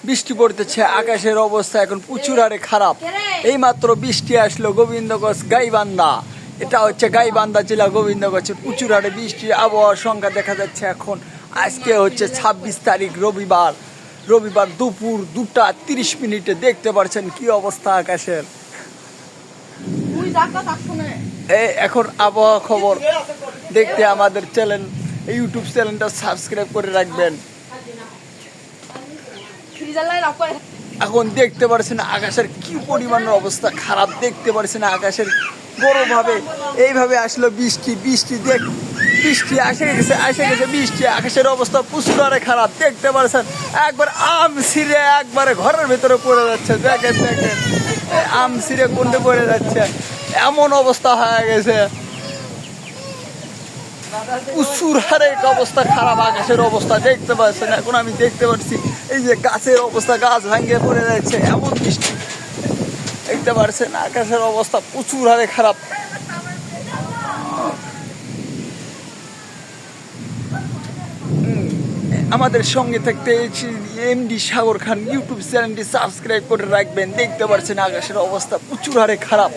বৃষ্টি পড়তেছে, আকাশের অবস্থা এখন প্রচুর হারে খারাপ। এই মাত্র বৃষ্টি আসলো গোবিন্দগঞ্জ গাইবান্ধা, এটা হচ্ছে গাইবান্ধা জেলা গোবিন্দগঞ্জের প্রচুর হারে বৃষ্টির আবহাওয়ার সংখ্যা দেখা যাচ্ছে। এখন আজকে হচ্ছে 26 তারিখ রবিবার দুপুর 2:30 দেখতে পাচ্ছেন কি অবস্থা আকাশের। এখন আবহাওয়া খবর দেখতে আমাদের চ্যানেল, ইউটিউব চ্যানেলটা সাবস্ক্রাইব করে রাখবেন। এখন দেখতে পারছেন আকাশের কি পরিমাণের অবস্থা খারাপ, দেখতে পারছেন আকাশের বড়ভাবে এইভাবে আসলো বৃষ্টি বৃষ্টি এসে গেছে বৃষ্টি, আকাশের অবস্থা প্রচুর আরে খারাপ দেখতে পারছেন। একবার আম ছিঁড়ে একবারে ঘরের ভেতরে পড়ে যাচ্ছে, দেখেন আম ছিঁড়ে কোনটা পড়ে যাচ্ছে, এমন অবস্থা হয়ে গেছে। প্রচুর হারে অবস্থা খারাপ, আকাশের অবস্থা দেখতে পাচ্ছেন। এখন আমি দেখতে পাচ্ছি এই যে গাছের অবস্থা, গাছ ভাঙিয়ে পড়ে যাচ্ছে, এমন বৃষ্টি দেখতে পাচ্ছেন। আকাশের অবস্থা প্রচুর হারে খারাপ। আমাদের সঙ্গে থাকতে এমডি সাগর খান ইউটিউব চ্যানেলটি সাবস্ক্রাইব করে রাখবেন। দেখতে পাচ্ছেন আকাশের অবস্থা প্রচুর হারে খারাপ।